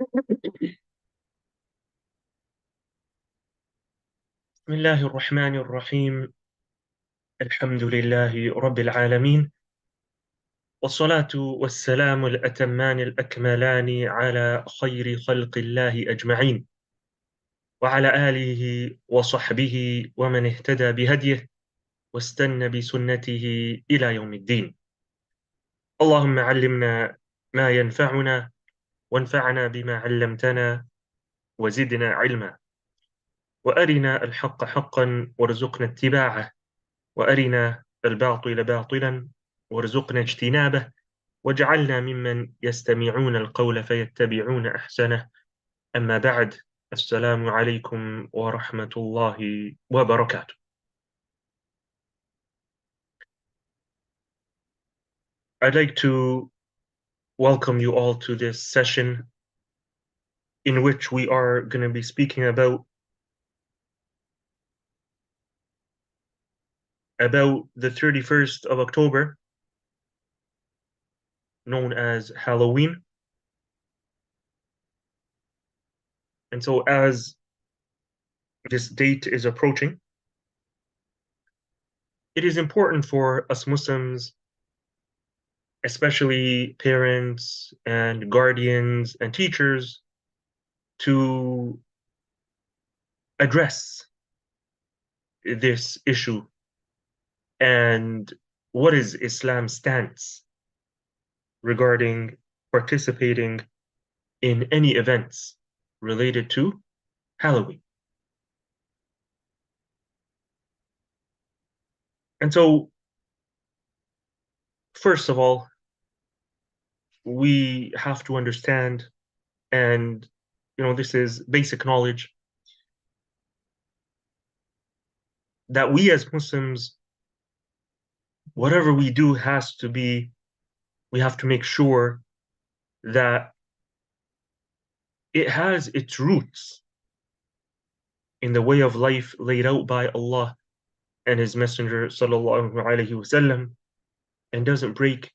بسم الله الرحمن الرحيم. الحمد لله رب العالمين، والصلاة والسلام الأتمان الأكملان على خير خلق الله أجمعين، وعلى آله وصحبه ومن اهتدى بهديه واستنى بسنته إلى يوم الدين. اللهم علمنا ما ينفعنا، وانفعنا بما علمتنا، وزدنا علما، وأرنا الحق حقا وارزقنا اتباعه، وأرنا الباطل باطلا وارزقنا اجتنابه، واجعلنا ممن يستمعون القول فيتبعون أحسنه. أما بعد، السلام عليكم ورحمة الله وبركاته. I'd like to welcome you all to this session in which we are going to be speaking about the 31st of October, known as Halloween. And so as this date is approaching, it is important for us Muslims, especially parents and guardians and teachers, to address this issue and what is Islam's stance regarding participating in any events related to Halloween. And so, first of all, we have to understand, and this is basic knowledge, that we as Muslims, whatever we do we have to make sure that it has its roots in the way of life laid out by Allah and His Messenger sallallahu alaihi wasallam, and doesn't break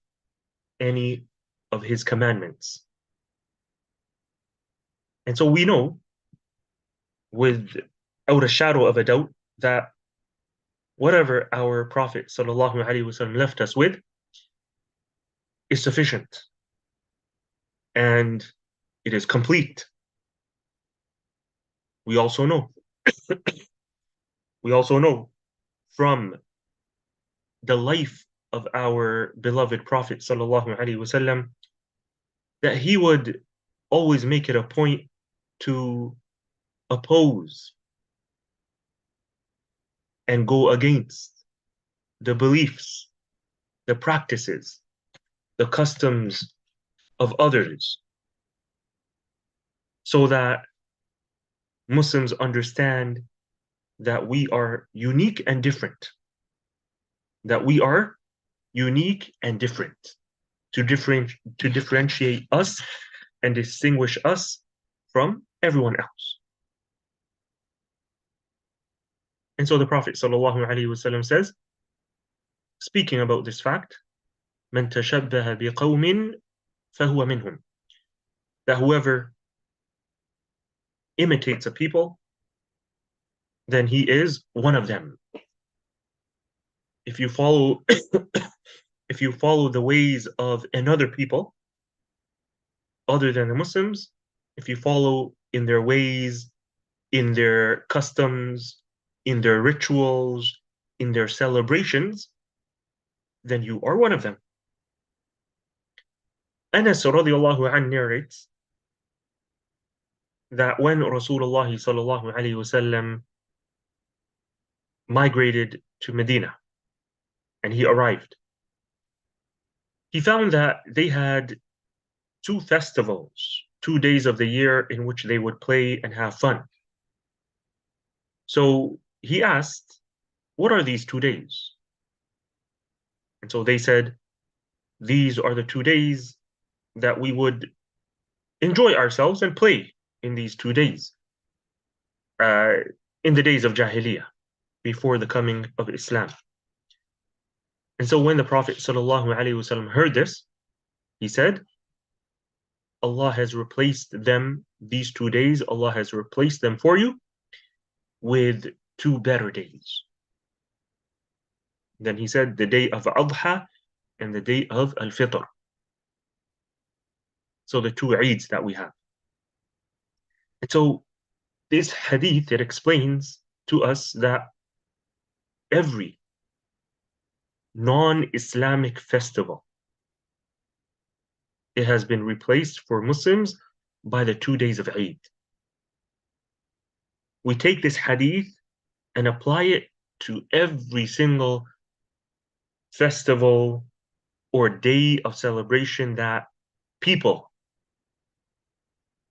any of His commandments. And so we know, without a shadow of a doubt, that whatever our Prophet sallallahu alaihi wasallam left us with is sufficient, and it is complete. We also know from the life of our beloved Prophet sallallahu alaihi wasallam that he would always make it a point to oppose and go against the beliefs, the practices, the customs of others, so that Muslims understand that we are unique and different. That we are unique and different. To differentiate us and distinguish us from everyone else. And so the Prophet ﷺ says, speaking about this fact, مَنْ تَشَبَّهَ بِقَوْمٍ فَهُوَ مِنْهُمْ, that whoever imitates a people, then he is one of them. If you follow the ways of another people other than the Muslims, if you follow in their ways, in their customs, in their rituals, in their celebrations, then you are one of them. Anas radiallahu anh narrates that when Rasulullah sallallahu alaihi wasallam migrated to Medina and he arrived, he found that they had two festivals, 2 days of the year in which they would play and have fun. So he asked, what are these 2 days? And so they said, these are the 2 days that we would enjoy ourselves and play in these 2 days, in the days of Jahiliyyah, before the coming of Islam. And so when the Prophet ﷺ heard this, he said, Allah has replaced them, these 2 days, Allah has replaced them for you with two better days. Then he said the day of Adha and the day of Al-Fitr. So the two Eids that we have. And so this hadith, it explains to us that every non-Islamic festival, it has been replaced for Muslims by the 2 days of Eid. We take this hadith and apply it to every single festival or day of celebration that people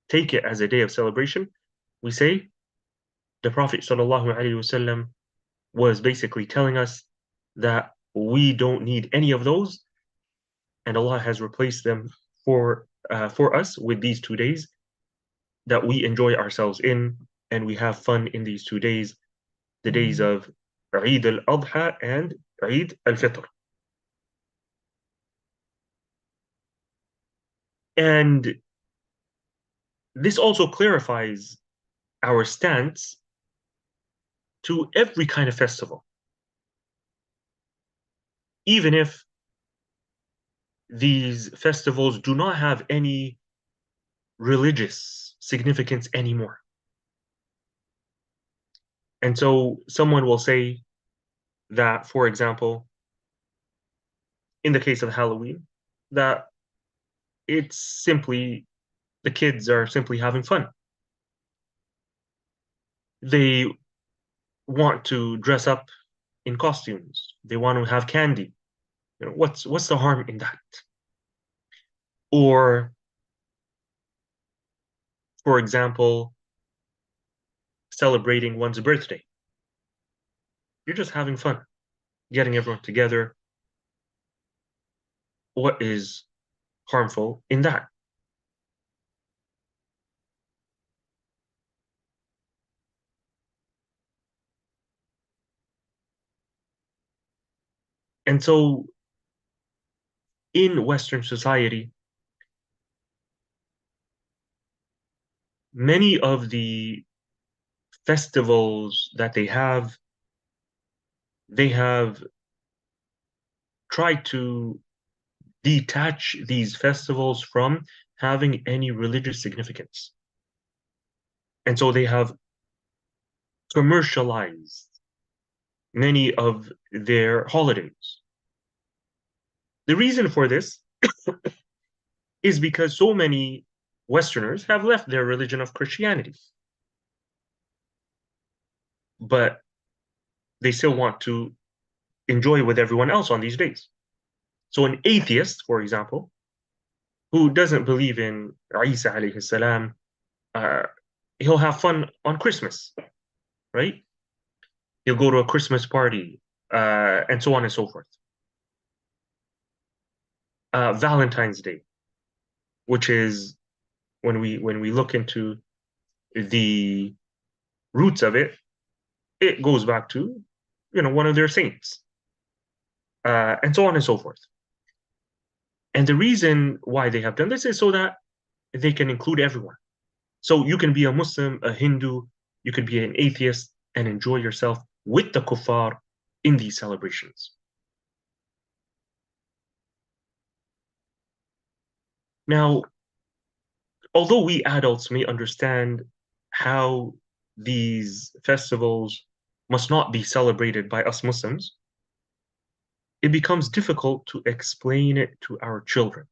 take it as a day of celebration. We say the Prophet ﷺ was basically telling us that we don't need any of those, and Allah has replaced them for us with these 2 days that we enjoy ourselves in, and we have fun in these 2 days, the days of Eid al-Adha and Eid al-Fitr. And this also clarifies our stance to every kind of festival, even if these festivals do not have any religious significance anymore. And so someone will say that, for example, in the case of Halloween, that it's simply the kids are simply having fun. They want to dress up in costumes. They want to have candy. You know, what's the harm in that? Or, for example, celebrating one's birthday. You're just having fun, getting everyone together. What is harmful in that? And so in Western society, many of the festivals that they have tried to detach these festivals from having any religious significance. And so they have commercialized many of their holidays. The reason for this is because so many Westerners have left their religion of Christianity, but they still want to enjoy with everyone else on these days. So an atheist, for example, who doesn't believe in Isa alayhi salam, uh, he'll have fun on Christmas, right? He'll go to a Christmas party, and so on and so forth. Valentine's Day, which is when we look into the roots of it, it goes back to one of their saints, and so on and so forth. And the reason why they have done this is so that they can include everyone. So you can be a Muslim, a Hindu, you could be an atheist and enjoy yourself with the kuffar in these celebrations. Now, although we adults may understand how these festivals must not be celebrated by us Muslims, it becomes difficult to explain it to our children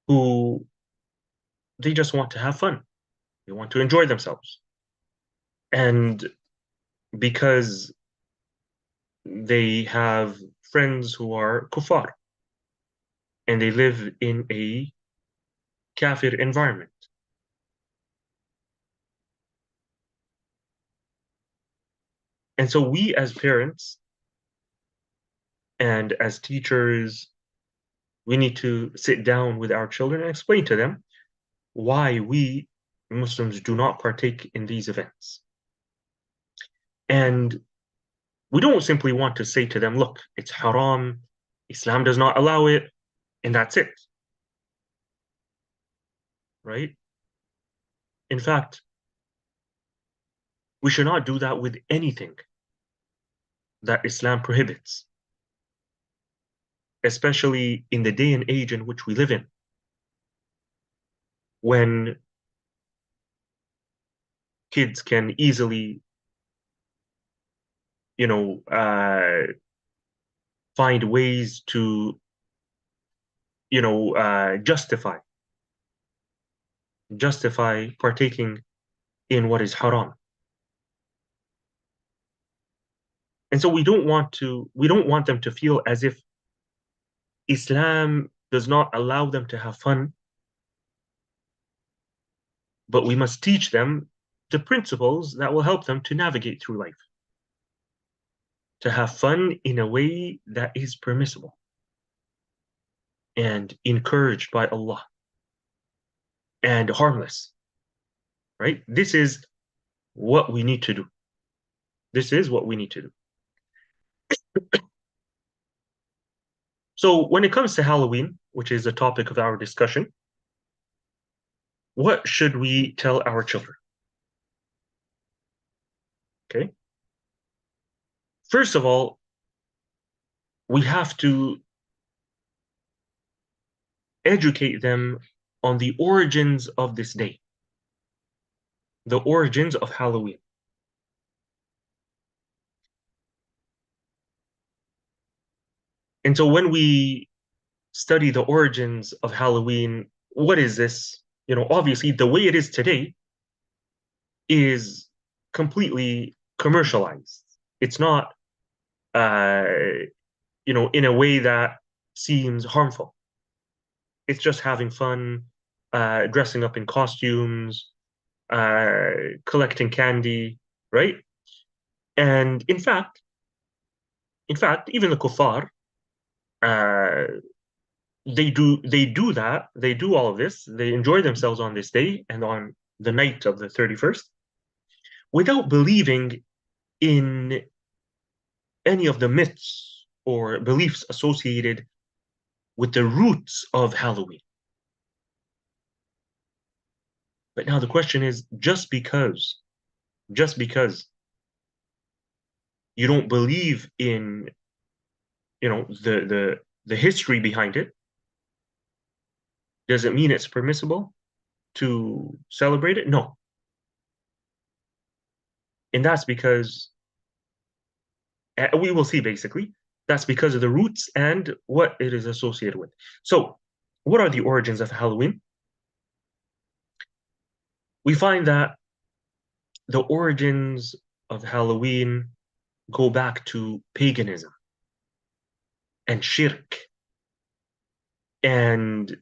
who they just want to have fun. They want to enjoy themselves. And because they have friends who are kuffar and they live in a kafir environment. And so we as parents and as teachers, we need to sit down with our children and explain to them why we Muslims do not partake in these events. And we don't simply want to say to them, look, it's haram, Islam does not allow it, and that's it. right? In fact, we should not do that with anything that Islam prohibits, especially in the day and age in which we live in, when kids can easily, you know, find ways to, justify partaking in what is haram. And so we don't want them to feel as if Islam does not allow them to have fun, but we must teach them the principles that will help them to navigate through life, to have fun in a way that is permissible and encouraged by Allah and harmless, right? This is what we need to do. This is what we need to do. So when it comes to Halloween, which is the topic of our discussion, what should we tell our children? Okay. First of all, we have to educate them on the origins of this day, the origins of Halloween. And so when we study the origins of Halloween, what is this? Obviously, the way it is today is completely commercialized. It's not, in a way that seems harmful. It's just having fun, dressing up in costumes, collecting candy, right? And in fact, even the kuffar, uh, they do that. They do all of this. They enjoy themselves on this day and on the night of the 31st without believing in any of the myths or beliefs associated with the roots of Halloween. But now the question is, just because you don't believe in, the history behind it, does it mean it's permissible to celebrate it? No. And that's because we will see basically that's because of the roots and what it is associated with. So, what are the origins of Halloween? We find that the origins of Halloween go back to paganism and shirk and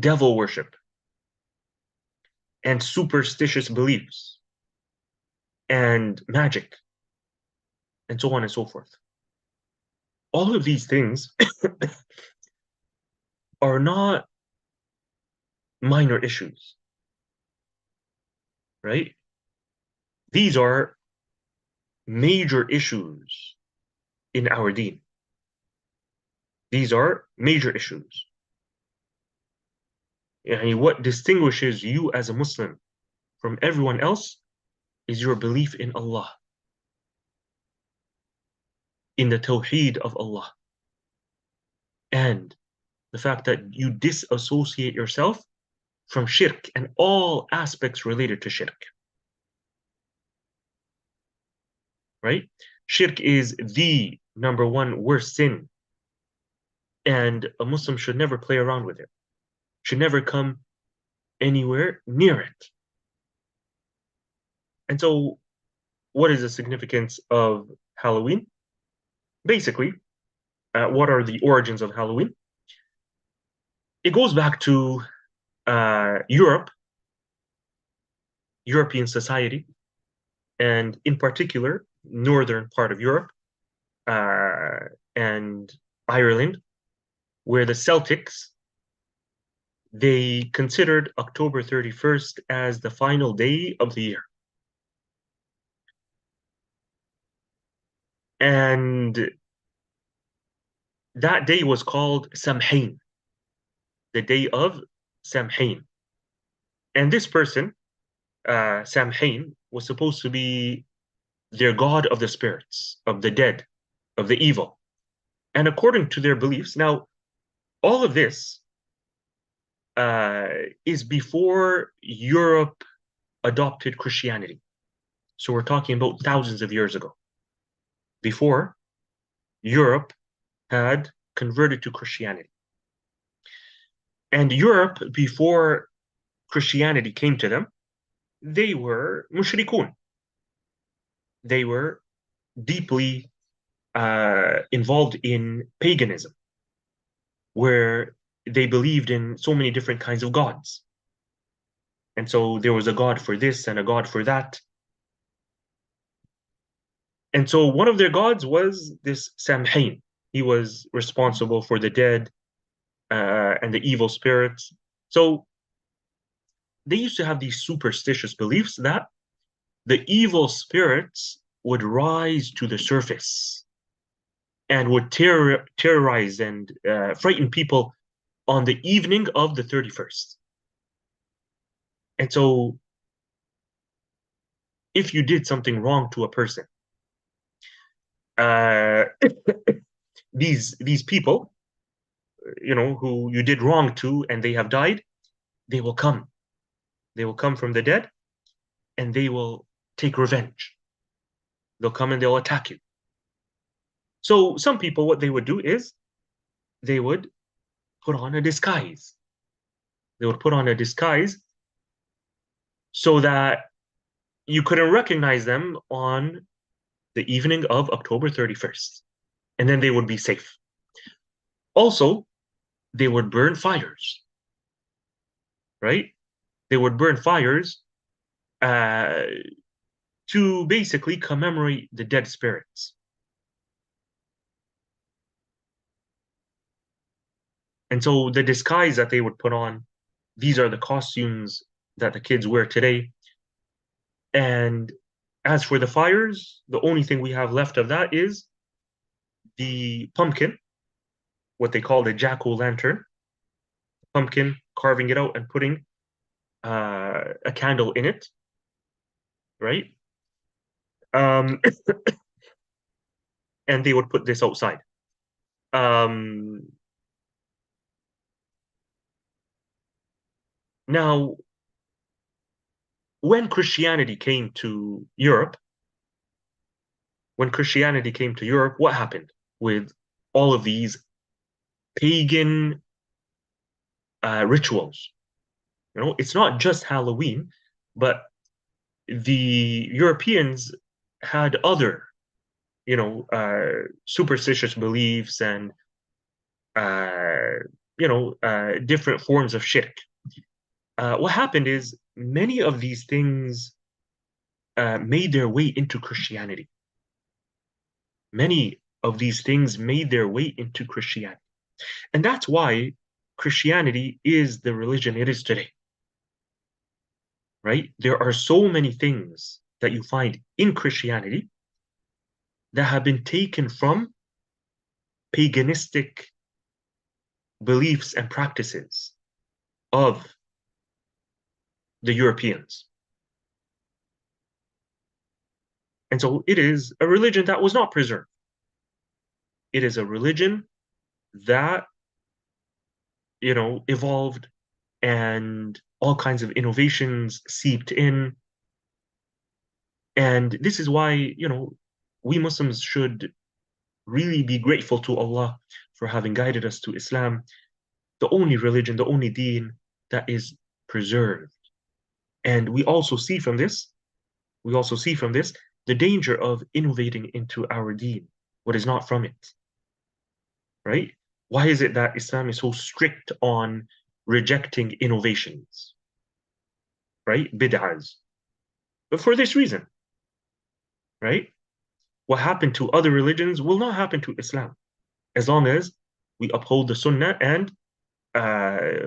devil worship and superstitious beliefs and magic and so on and so forth. All of these things are not minor issues, right? These are major issues in our deen. These are major issues. Yani what distinguishes you as a Muslim from everyone else is your belief in Allah, in the Tawheed of Allah, and the fact that you disassociate yourself from shirk and all aspects related to shirk. Right? Shirk is the number one worst sin, and a Muslim should never play around with it, should never come anywhere near it. And so, what is the significance of Halloween? Basically, what are the origins of Halloween? It goes back to European society, and in particular, northern part of Europe and Ireland, where the Celtics, they considered October 31st as the final day of the year. And that day was called Samhain, the day of Samhain. And this person, Samhain, was supposed to be their god of the spirits, of the dead, of the evil. And according to their beliefs, now, all of this uh, is before Europe adopted Christianity. So we're talking about thousands of years ago, before Europe had converted to Christianity. And Europe, before Christianity came to them, they were mushrikun. They were deeply involved in paganism, where they believed in so many different kinds of gods. And so there was a god for this and a god for that. And so one of their gods was this Samhain. He was responsible for the dead and the evil spirits. So they used to have these superstitious beliefs that the evil spirits would rise to the surface and would terrorize and frighten people on the evening of the 31st. And so if you did something wrong to a person, uh, these people, who you did wrong to and they have died, they will come. They will come from the dead and they will take revenge. They'll come and they'll attack you. So some people, what they would do is they would put on a disguise. They would put on a disguise so that you couldn't recognize them on the evening of October 31st. And then they would be safe. Also, they would burn fires, right? They would burn fires uh, to basically commemorate the dead spirits. And so the disguise that they would put on, these are the costumes that the kids wear today. And as for the fires, the only thing we have left of that is the pumpkin, what they call the jack-o'-lantern, pumpkin, carving it out and putting a candle in it, right? Um, and they would put this outside. Um, Now, when Christianity came to Europe, what happened with all of these pagan rituals? It's not just Halloween, but the Europeans had other, superstitious beliefs and, different forms of shirk. What happened is many of these things made their way into Christianity. Many of these things made their way into Christianity. And that's why Christianity is the religion it is today. Right? There are so many things that you find in Christianity that have been taken from paganistic beliefs and practices of the Europeans. And so it is a religion that was not preserved. It is a religion that, evolved and all kinds of innovations seeped in. And this is why, we Muslims should really be grateful to Allah for having guided us to Islam, the only religion, the only deen that is preserved. And we also see from this the danger of innovating into our deen, what is not from it. Right? Why is it that Islam is so strict on rejecting innovations? Right? Bid'ahs. But for this reason, right? What happened to other religions will not happen to Islam as long as we uphold the Sunnah and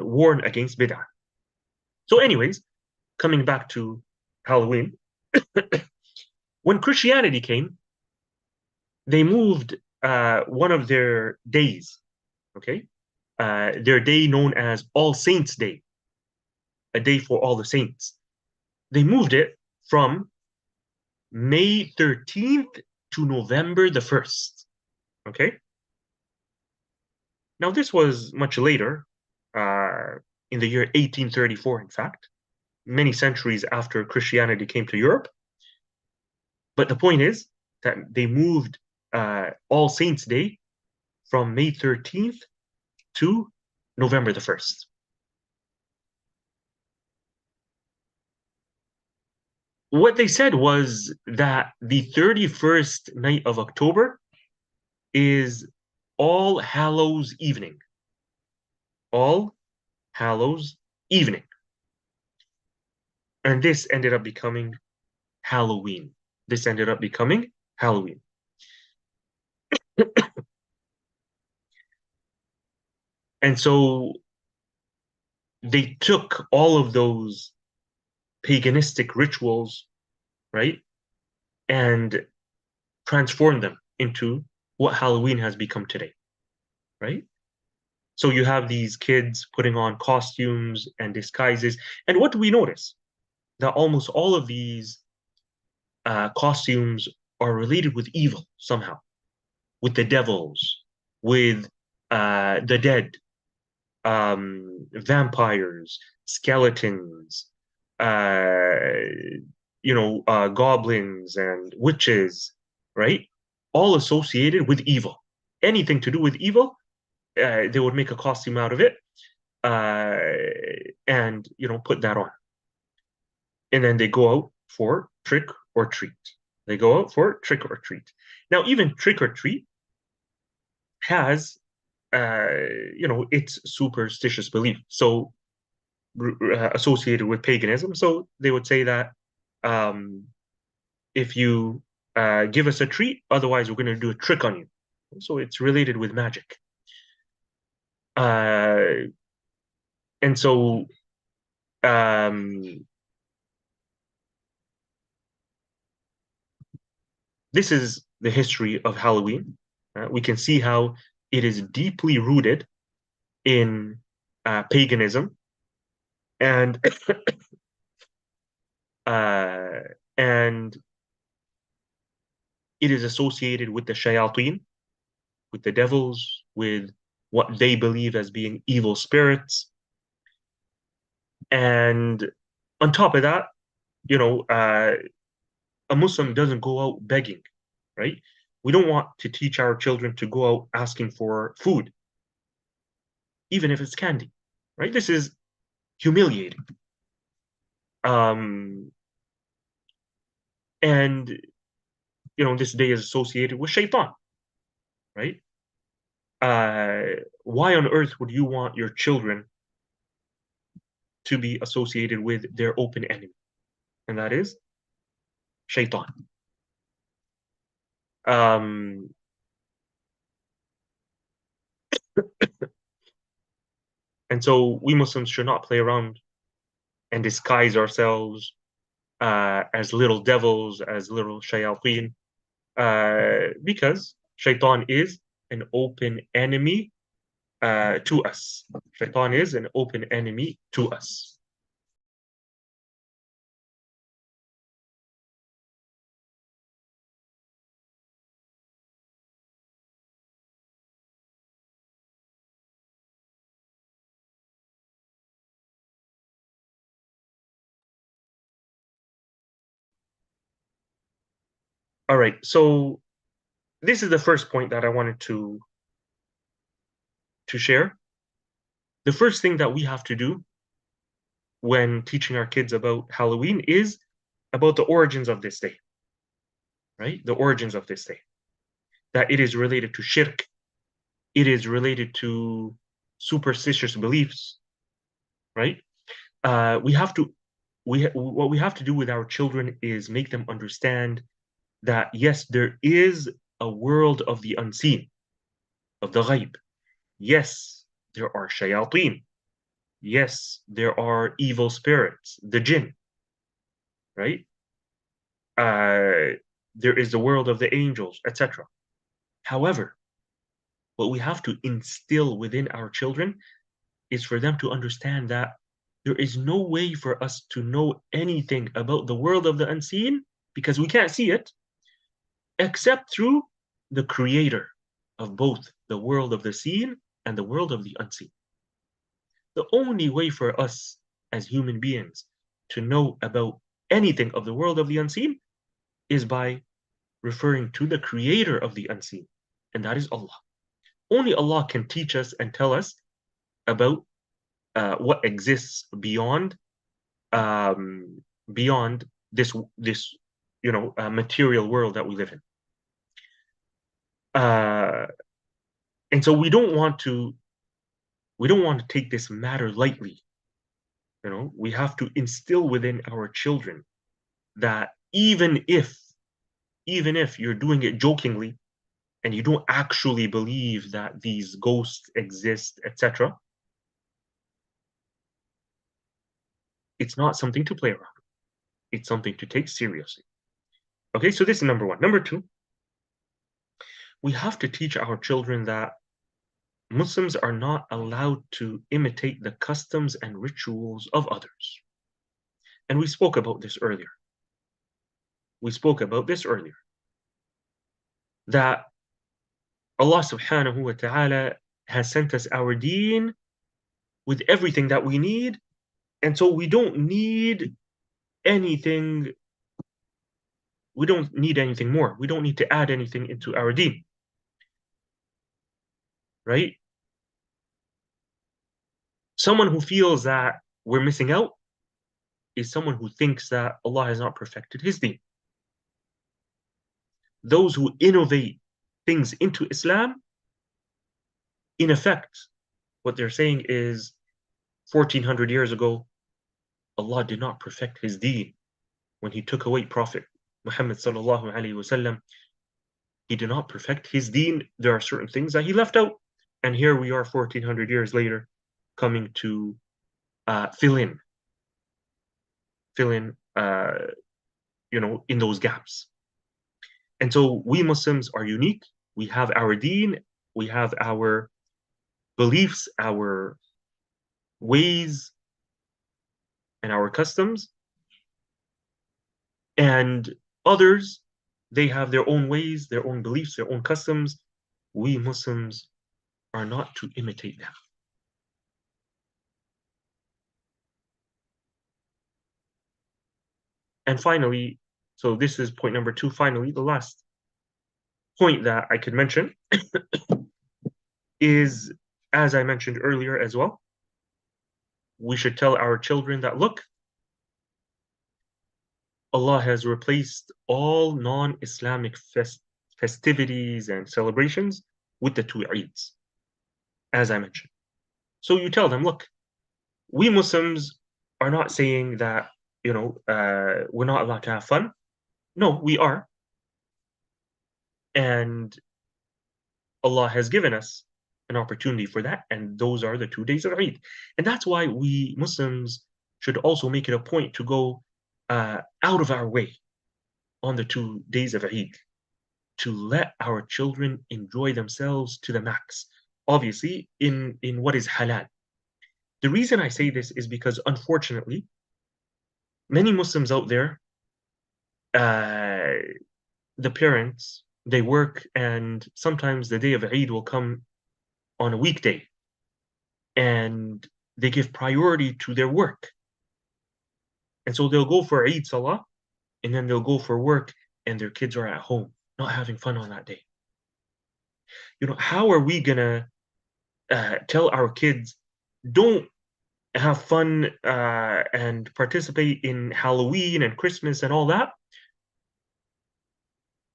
warn against bid'ah. So, anyways, coming back to Halloween, when Christianity came, they moved one of their days, okay? Their day known as All Saints' Day. a day for all the saints. They moved it from May 13th to November the 1st. Okay? Now, this was much later, in the year 1834, in fact, many centuries after Christianity came to Europe. But the point is that they moved All Saints' Day from May 13th to November the 1st. What they said was that the 31st night of October is All Hallows Evening. All Hallows Evening. And this ended up becoming Halloween. This ended up becoming Halloween. And so they took all of those paganistic rituals, right, and transformed them into what Halloween has become today, right? So you have these kids putting on costumes and disguises. And what do we notice? That almost all of these costumes are related with evil somehow, with the devils, with the dead, vampires, skeletons, goblins and witches, right? All associated with evil. Anything to do with evil, they would make a costume out of it, uh, and put that on, and then they go out for trick or treat. They go out for trick or treat. Now, even trick or treat has, its superstitious belief. So associated with paganism. So they would say that if you give us a treat, otherwise we're going to do a trick on you. So it's related with magic. And so this is the history of Halloween. We can see how it is deeply rooted in paganism, and uh, and it is associated with the shayateen, with the devils, with what they believe as being evil spirits. And on top of that, a Muslim doesn't go out begging, right? We don't want to teach our children to go out asking for food, even if it's candy, right? This is humiliating. And this day is associated with shaitan, right? Why on earth would you want your children to be associated with their open enemy? And that is shaitan. Um, and so we Muslims should not play around and disguise ourselves as little devils, as little shayateen, because shaitan is an open enemy to us. Shaitan is an open enemy to us. All right, so this is the first point that I wanted to share. The first thing that we have to do when teaching our kids about Halloween is about the origins of this day, right? The origins of this day. That it is related to shirk, it is related to superstitious beliefs, right? We have to, what we have to do with our children is make them understand that yes, there is a world of the unseen, of the ghaib. Yes, there are shayateen. Yes, there are evil spirits, the jinn, right? There is the world of the angels, etc. However, what we have to instill within our children is for them to understand that There is no way for us to know anything about the world of the unseen because we can't see it except through the creator of both the world of the seen and the world of the unseen. The only way for us as human beings to know about anything of the world of the unseen is by referring to the creator of the unseen, and that is Allah. Only Allah can teach us and tell us about what exists beyond this material world that we live in. And so we don't want to take this matter lightly. We have to instill within our children that even if you're doing it jokingly and you don't actually believe that these ghosts exist, etc., it's not something to play around. It's something to take seriously. Okay, so this is number one. Number two, we have to teach our children that Muslims are not allowed to imitate the customs and rituals of others. And we spoke about this earlier. That Allah subhanahu wa ta'ala has sent us our deen with everything that we need. And so we don't need anything. We don't need anything more. We don't need to add anything into our deen. Right? Someone who feels that we're missing out is someone who thinks that Allah has not perfected his deen. Those who innovate things into Islam, in effect, what they're saying is 1400 years ago, Allah did not perfect his deen when he took away Prophet Muhammad sallallahu alaihi wasallam. He did not perfect his deen. There are certain things that he left out. And here we are 1400 years later coming to fill in in those gaps. And so we Muslims are unique. We have our deen, we have our beliefs, our ways, and our customs. And others, they have their own ways, their own beliefs, their own customs. We Muslims are not to imitate them. And finally, so this is point number two. Finally, the last point that I could mention is, as I mentioned earlier as well, we should tell our children that, look, Allah has replaced all non-Islamic festivities and celebrations with the two Eids, as I mentioned. So you tell them, look, we Muslims are not saying that, we're not allowed to have fun. No, we are. And Allah has given us an opportunity for that, and those are the 2 days of Eid. And that's why we Muslims should also make it a point to go out of our way on the 2 days of Eid to let our children enjoy themselves to the max, obviously in what is halal. The reason I say this is because, unfortunately, many Muslims out there, the parents, they work, and sometimes the day of Eid will come on a weekday, and they give priority to their work. And so they'll go for Eid Salah, and then they'll go for work, and their kids are at home, not having fun on that day. How are we gonna tell our kids, don't have fun and participate in Halloween and Christmas and all that?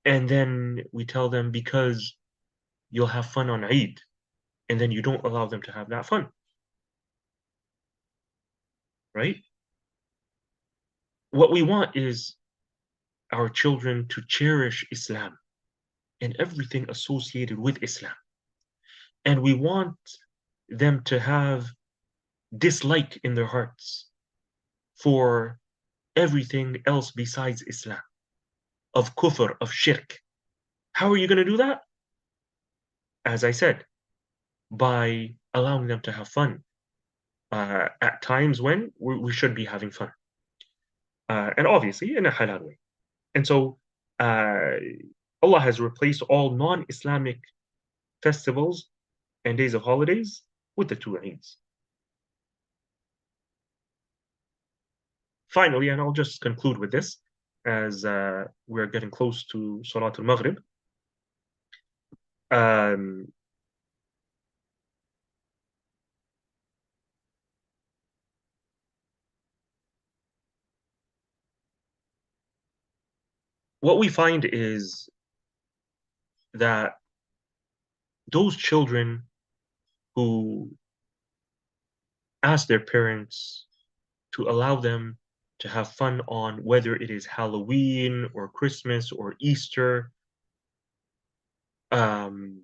And then we tell them, because you'll have fun on Eid, and then you don't allow them to have that fun. Right? What we want is our children to cherish Islam and everything associated with Islam. And we want them to have dislike in their hearts for everything else besides Islam, of kufr, of shirk. How are you going to do that? As I said, by allowing them to have fun, at times when we should be having fun, and obviously in a halal way. And so uh, Allah has replaced all non-Islamic festivals and days of holidays with the two Eids. Finally, and I'll just conclude with this, as we're getting close to Salat al-Maghrib. Um, what we find is that those children who ask their parents to allow them to have fun on whether it is Halloween or Christmas or Easter, um,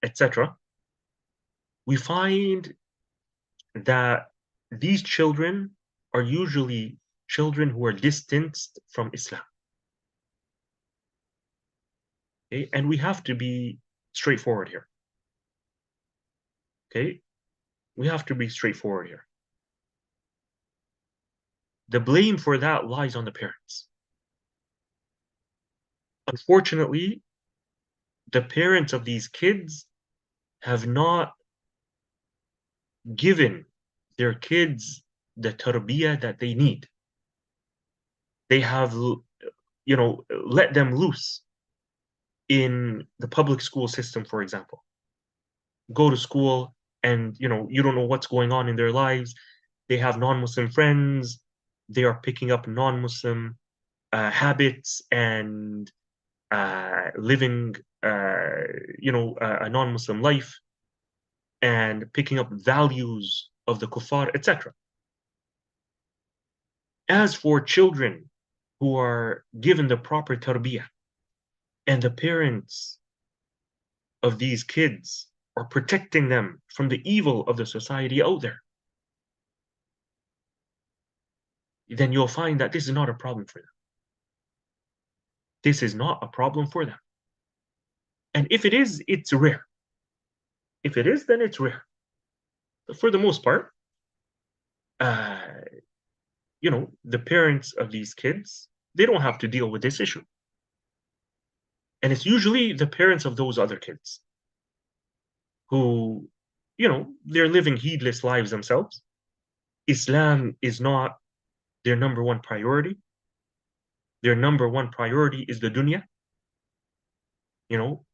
etc., we find that these children are usually children who are distanced from Islam. Okay? And we have to be straightforward here. Okay? We have to be straightforward here. The blame for that lies on the parents. Unfortunately, the parents of these kids have not given their kids the tarbiyah that they need. They have, let them loose in the public school system, for example. Go to school and, you don't know what's going on in their lives. They have non-Muslim friends. They are picking up non-Muslim habits and living, a non-Muslim life and picking up values of the kuffar, etc. As for children who are given the proper tarbiyah and the parents of these kids are protecting them from the evil of the society out there, then you'll find that this is not a problem for them. This is not a problem for them. And if it is, it's rare. If it is, then it's rare. But for the most part, uh, the parents of these kids, they don't have to deal with this issue. And it's usually the parents of those other kids who, they're living heedless lives themselves. Islam is not their number one priority. Their number one priority is the dunya,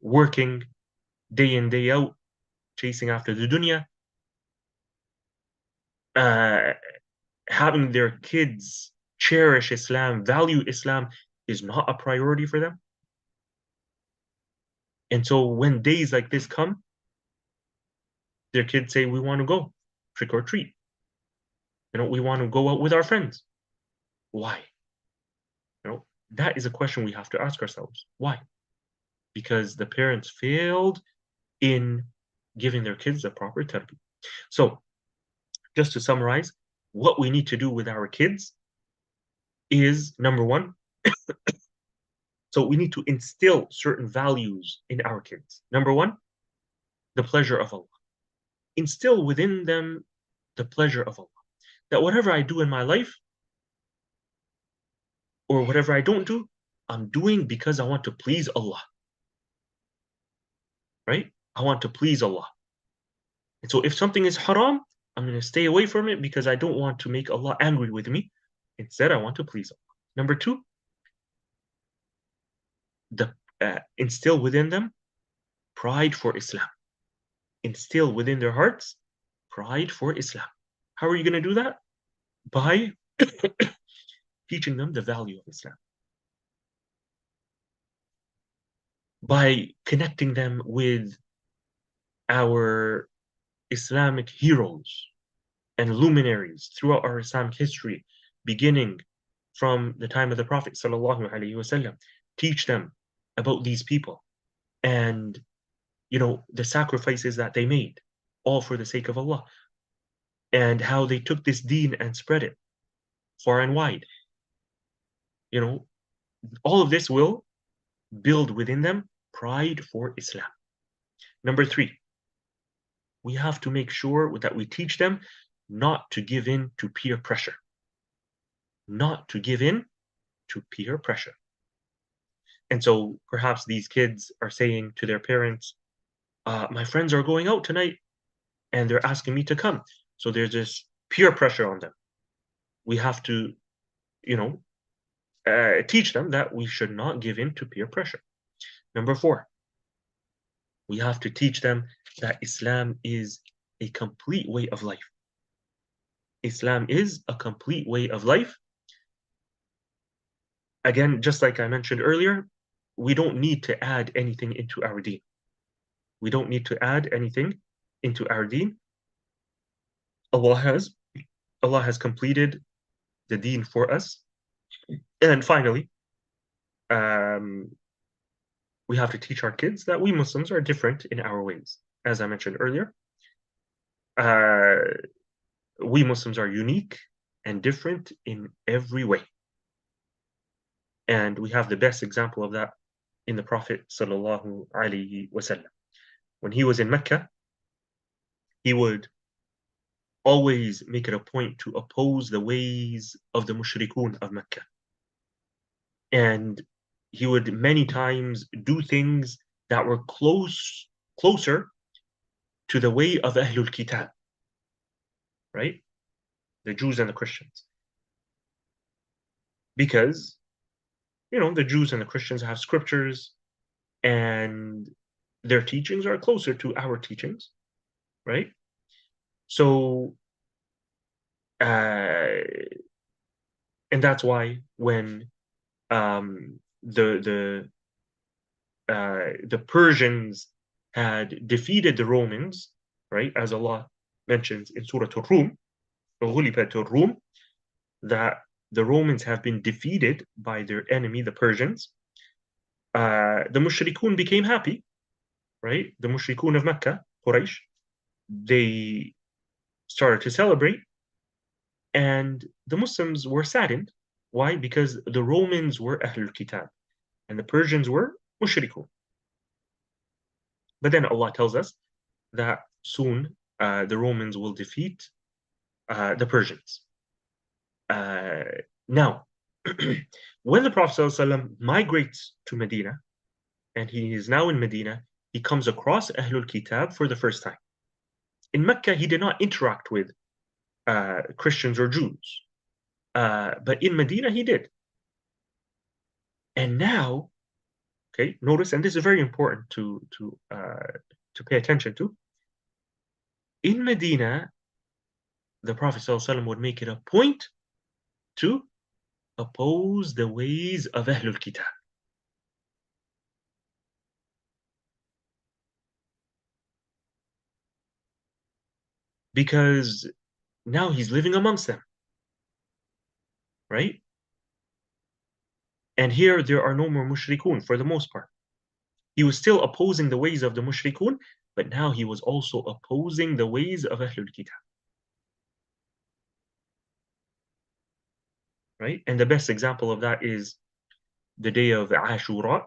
working day in, day out, chasing after the dunya, uh, having their kids cherish Islam, value Islam is not a priority for them. And so when days like this come, their kids say, we want to go trick or treat. We want to go out with our friends. Why? That is a question we have to ask ourselves. Why? Because the parents failed in giving their kids the proper tarbiyah. So, just to summarize, what we need to do with our kids is number one, so we need to instill certain values in our kids. Number one, the pleasure of Allah. Instill within them the pleasure of Allah. That whatever I do in my life, or whatever I don't do, I'm doing because I want to please Allah. Right? I want to please Allah. And so if something is haram, I'm going to stay away from it because I don't want to make Allah angry with me. Instead, I want to please Allah. Number two, instill within them pride for Islam. Instill within their hearts pride for Islam. How are you going to do that? By teaching them the value of Islam. By connecting them with our Islamic heroes and luminaries throughout our Islamic history, beginning from the time of the Prophet sallallahu alaihi wasallam. Teach them about these people and the sacrifices that they made, all for the sake of Allah, and how they took this deen and spread it far and wide. All of this will build within them pride for Islam. Number three, we have to make sure that we teach them not to give in to peer pressure. Not to give in to peer pressure. And so perhaps these kids are saying to their parents, my friends are going out tonight and they're asking me to come. So there's this peer pressure on them. We have to, you know, teach them that we should not give in to peer pressure. Number 4, we have to teach them that Islam is a complete way of life. Islam is a complete way of life. Again, just like I mentioned earlier, we don't need to add anything into our deen. We don't need to add anything into our deen. Allah has completed the deen for us. And finally, um, we have to teach our kids that we Muslims are different in our ways. As I mentioned earlier, we Muslims are unique and different in every way. And we have the best example of that in the Prophet sallallahu alaihi wasallam. When he was in Mecca, he would always make it a point to oppose the ways of the mushrikun of Mecca. And he would many times do things that were closer to the way of Ahlul Kitab, right? The Jews and the Christians. Because, the Jews and the Christians have scriptures and their teachings are closer to our teachings, right? So, and that's why when the Persians had defeated the Romans, right, as Allah mentions in Surah Ar-Rum, that the Romans have been defeated by their enemy, the Persians. The Mushrikun became happy, right? The Mushrikun of Mecca, Quraysh, they started to celebrate, and the Muslims were saddened. Why? Because the Romans were Ahlul Kitab, and the Persians were Mushrikun. But then Allah tells us that soon the Romans will defeat the Persians. Now, when the Prophet ﷺ migrates to Medina, and he is now in Medina, he comes across Ahlul Kitab for the first time. In Mecca, he did not interact with Christians or Jews, but in Medina, he did. And now, okay, notice, and this is very important to pay attention to. In Medina, the Prophet ﷺ would make it a point to oppose the ways of Ahlul Kitab. Because now he's living amongst them, right? And here there are no more mushrikun for the most part. He was still opposing the ways of the mushrikun, but now he was also opposing the ways of Ahlul Kitab. Right? And the best example of that is the day of Ashura,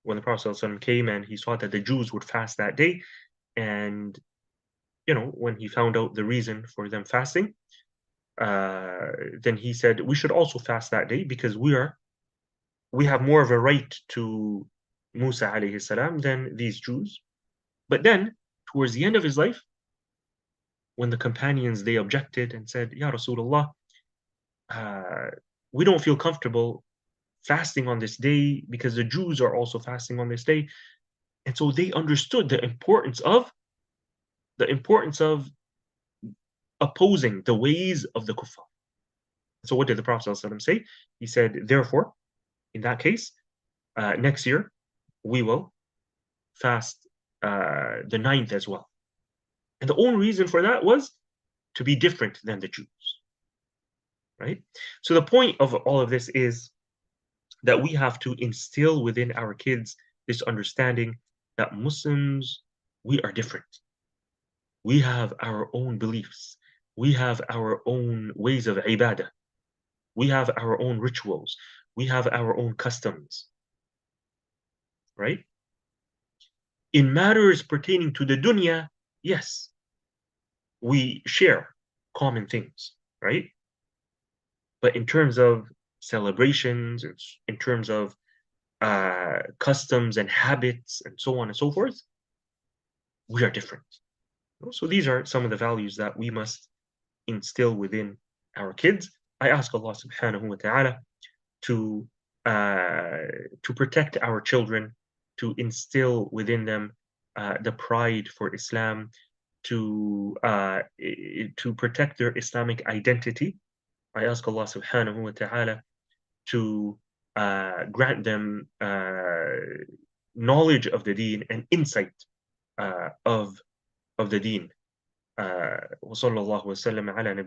when the Prophet ﷺ came and he saw that the Jews would fast that day. And, when he found out the reason for them fasting, then he said, we should also fast that day because we have more of a right to Musa alayhi salam than these Jews. But then, towards the end of his life, when the companions, they objected and said, Ya Rasulullah, we don't feel comfortable fasting on this day because the Jews are also fasting on this day. And so they understood the importance of opposing the ways of the kuffar. So what did the Prophet ﷺ say? He said, therefore, in that case, next year, we will fast the 9th as well. And the only reason for that was to be different than the Jews. Right? So the point of all of this is that we have to instill within our kids this understanding that Muslims, we are different. We have our own beliefs. We have our own ways of ibadah. We have our own rituals. We have our own customs. Right? In matters pertaining to the dunya, yes, we share common things, right? But in terms of celebrations, in terms of customs and habits, and so on and so forth, we are different. So these are some of the values that we must instill within our kids. I ask Allah subhanahu wa ta'ala to protect our children, to instill within them the pride for Islam, to protect their Islamic identity. I ask Allah subhanahu wa ta'ala to grant them knowledge of the deen and insight of the deen. وصلى الله وسلم على نبينا